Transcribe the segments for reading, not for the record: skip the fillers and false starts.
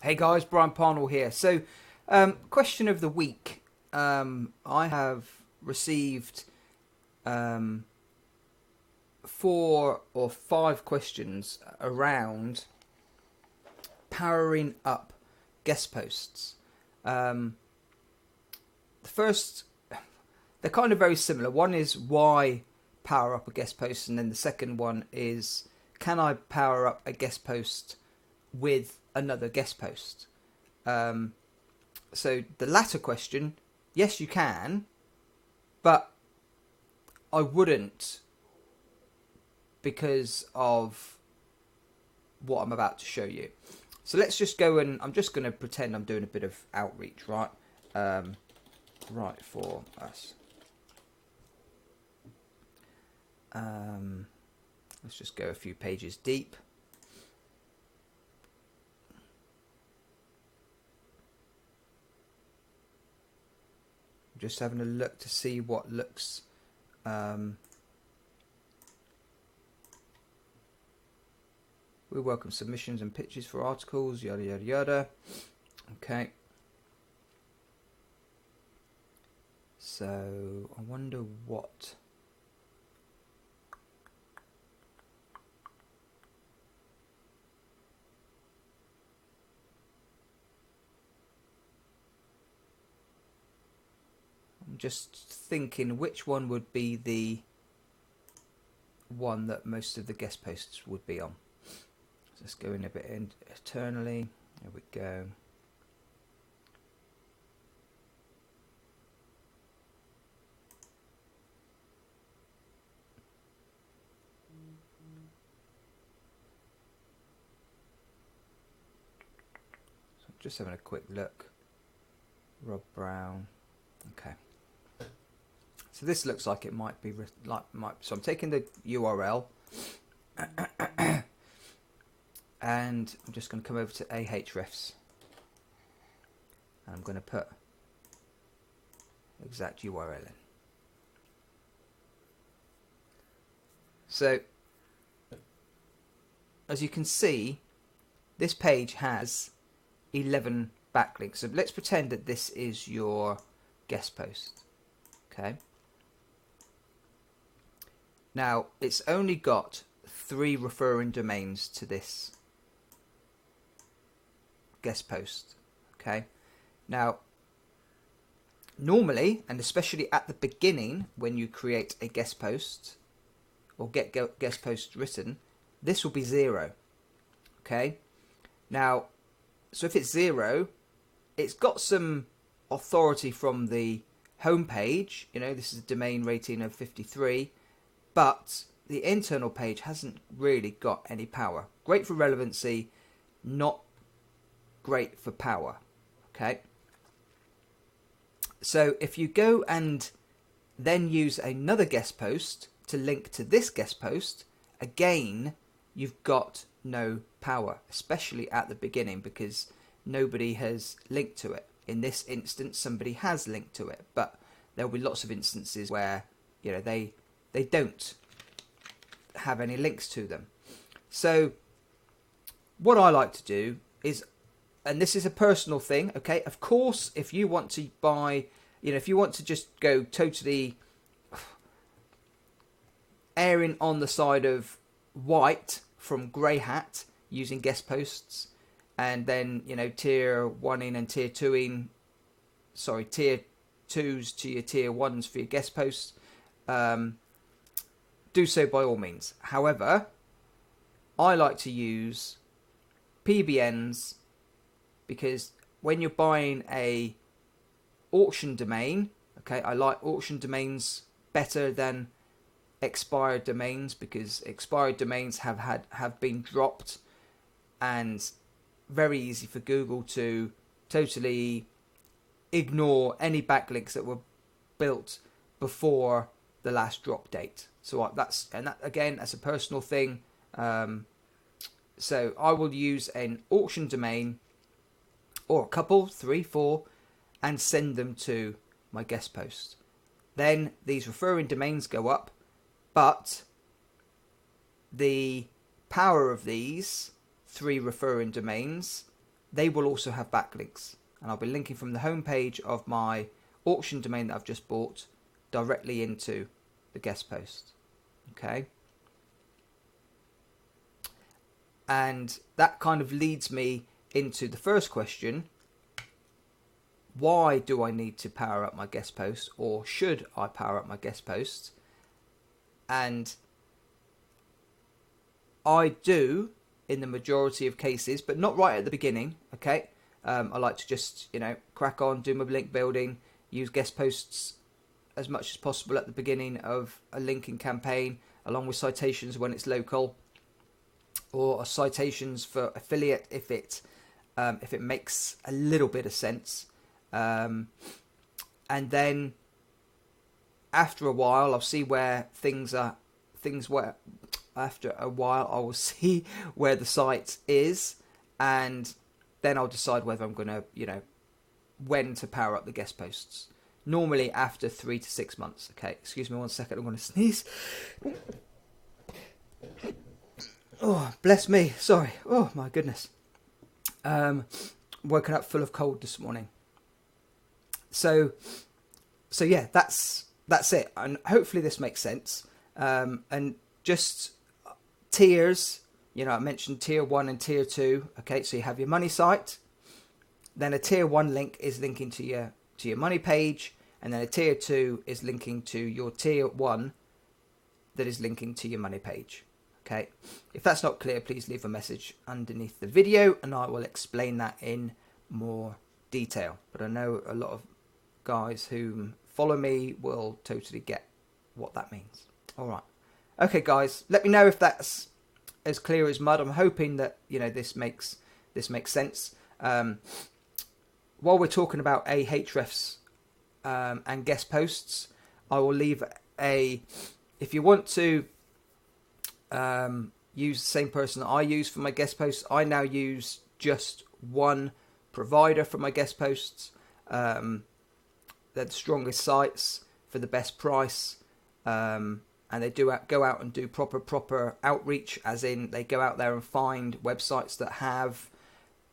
Hey guys, Brian Parnell here. So, question of the week. I have received 4 or 5 questions around powering up guest posts. The first, they're kind of very similar. One is why power up a guest post, and then the second one is, can I power up a guest post with another guest post? So the latter question, yes you can, but I wouldn't, because of what I'm about to show you. So let's just go, and I'm just going to pretend I'm doing a bit of outreach, right? Right for us. Let's just go a few pages deep. Just having a look to see what looks we welcome submissions and pitches for articles, yada yada yada. Okay, so I wonder what I'm just thinking which one would be the one that most of the guest posts would be on. Let's go in a bit internally. There we go. So I'm just having a quick look. Rob Brown. Okay. So this looks like it might be so I'm taking the URL and I'm just going to come over to AHrefs and I'm going to put exact URL in. So as you can see, this page has 11 backlinks. So let's pretend that this is your guest post. Okay. Now it's only got 3 referring domains to this guest post. Okay. Now normally, and especially at the beginning when you create a guest post or get guest post written, this will be 0. Okay. Now, so if it's 0, it's got some authority from the home page. You know, this is a domain rating of 53, but the internal page hasn't really got any power. Great for relevancy, not great for power. Okay. So if you go and then use another guest post to link to this guest post, again, you've got no power, especially at the beginning, because nobody has linked to it. In this instance, somebody has linked to it, but there'll be lots of instances where, you know, they don't have any links to them. So what I like to do is, and this is a personal thing, okay, of course, if you want to buy, you know, if you want to just go totally erring on the side of white from grey hat using guest posts, and then, you know, tier 1ing and tier 2ing, sorry, tier 2s to your tier 1s for your guest posts, do so by all means. However, I like to use PBNs because when you're buying a auction domain, okay, I like auction domains better than expired domains, because expired domains have been dropped, and very easy for Google to totally ignore any backlinks that were built before the last drop date. So that's a personal thing. So I will use an auction domain, or a couple, 3, 4, and send them to my guest post. Then these referring domains go up, but the power of these 3 referring domains they will also have backlinks. And I'll be linking from the homepage of my auction domain that I've just bought directly into the guest post. Okay. And that kind of leads me into the first question. Why do I need to power up my guest post, or should I power up my guest posts? And I do in the majority of cases, but not right at the beginning. Okay. I like to just, crack on, do my link building, use guest posts as much as possible at the beginning of a linking campaign, along with citations when it's local, or citations for affiliate if it makes a little bit of sense. And then after a while, I'll see where after a while I will see where the site is, and then I'll decide whether I'm going to, when to power up the guest posts. Normally after 3 to 6 months. Okay, excuse me 1 second, I'm going to sneeze. Oh, bless me, sorry. Oh my goodness. Woken up full of cold this morning. So yeah, that's it. And hopefully this makes sense. And just tiers, I mentioned tier 1 and tier 2. Okay, so you have your money site. Then a tier 1 link is linking to your money page, and then a tier 2 is linking to your tier 1 that is linking to your money page. Okay, if that's not clear, please leave a message underneath the video and I will explain that in more detail. But I know a lot of guys who follow me will totally get what that means. All right. Okay, guys, let me know if that's as clear as mud. I'm hoping that, this makes sense. While we're talking about AHrefs and guest posts, I will leave if you want to use the same person that I use for my guest posts, I now use just one provider for my guest posts. They're the strongest sites for the best price, and they do go out and do proper outreach, as in they go out there and find websites that have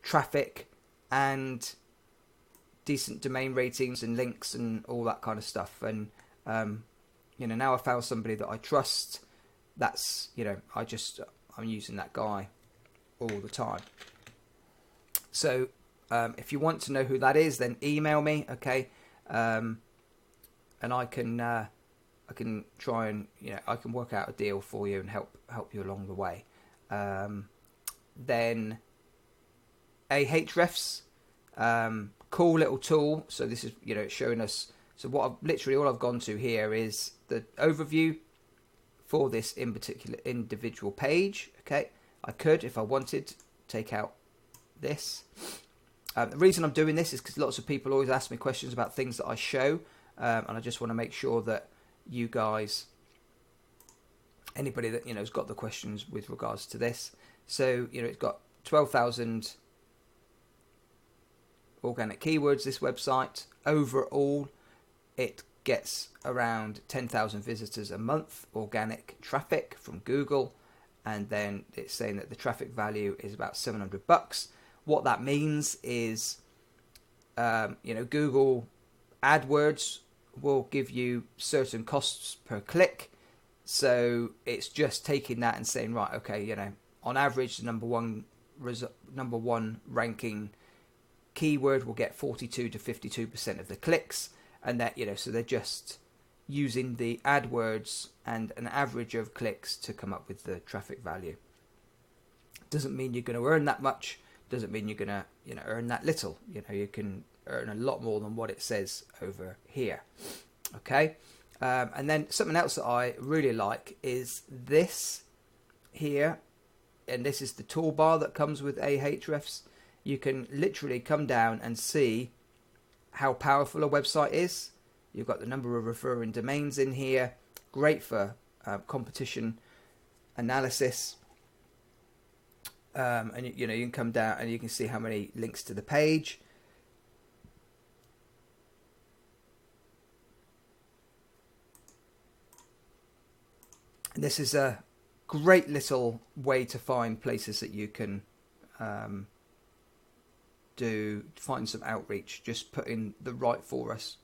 traffic and decent domain ratings and links and all that kind of stuff. And now I found somebody that I trust. That's I'm using that guy all the time. So if you want to know who that is, then email me, okay, and I can try and I can work out a deal for you and help you along the way. Then AHrefs, cool little tool. So this is it's showing us. So all I've gone to here is the overview for this individual page. Okay, I could, if I wanted, take out this. The reason I'm doing this is because lots of people always ask me questions about things that I show, and I just want to make sure that you guys, anybody that has got the questions with regards to this. So it's got 12,000 organic keywords, this website. Overall, it gets around 10,000 visitors a month, organic traffic from Google, and then it's saying that the traffic value is about $700. What that means is, Google AdWords will give you certain costs per click, so it's just taking that and saying, right, okay, on average, the number one ranking keyword will get 42 to 52% of the clicks. And that, so they're just using the AdWords and an average of clicks to come up with the traffic value. Doesn't mean you're going to earn that much. Doesn't mean you're going to, earn that little. You can earn a lot more than what it says over here. Okay. And then something else that I really like is this here. And this is the toolbar that comes with AHrefs. You can literally come down and see how powerful a website is. You've got the number of referring domains in here. Great for competition analysis. And you can come down and you can see how many links to the page. And this is a great little way to find places that you can find some outreach. Just put in the right for us.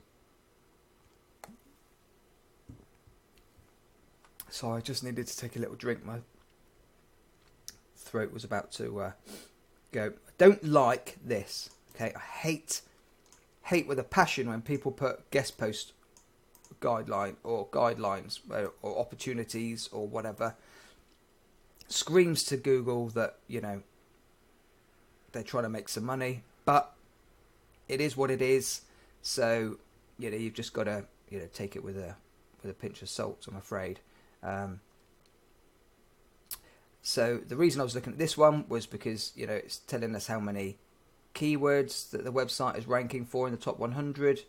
So I just needed to take a little drink. My throat was about to go. I don't like this. Okay, I hate with a passion when people put guest post guidelines or opportunities or whatever. Screams to Google that, you know, they're trying to make some money, but it is what it is. So, you know, you've just got to, you know, take it with a pinch of salt, I'm afraid. So the reason I was looking at this one was because, you know, it's telling us how many keywords that the website is ranking for in the top 100.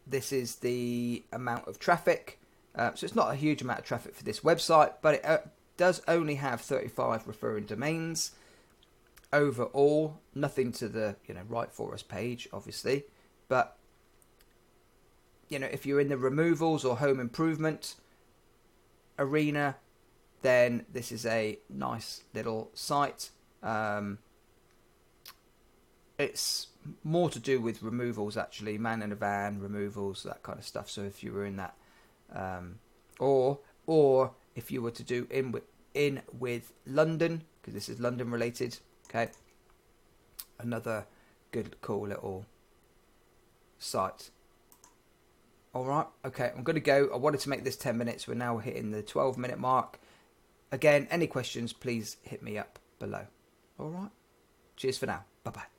This is the amount of traffic. So it's not a huge amount of traffic for this website, but it does only have 35 referring domains overall. Nothing to the, you know, right for us page, obviously. But, you know, if you're in the removals or home improvement arena, then this is a nice little site. It's more to do with removals, actually, man in a van, removals, that kind of stuff. So if you were in that, or if you were to do in with London, because this is London related, okay, another good, cool little site. All right, okay, I'm going to go. I wanted to make this 10 minutes. We're now hitting the 12-minute mark. Again, any questions, please hit me up below. All right, cheers for now. Bye-bye.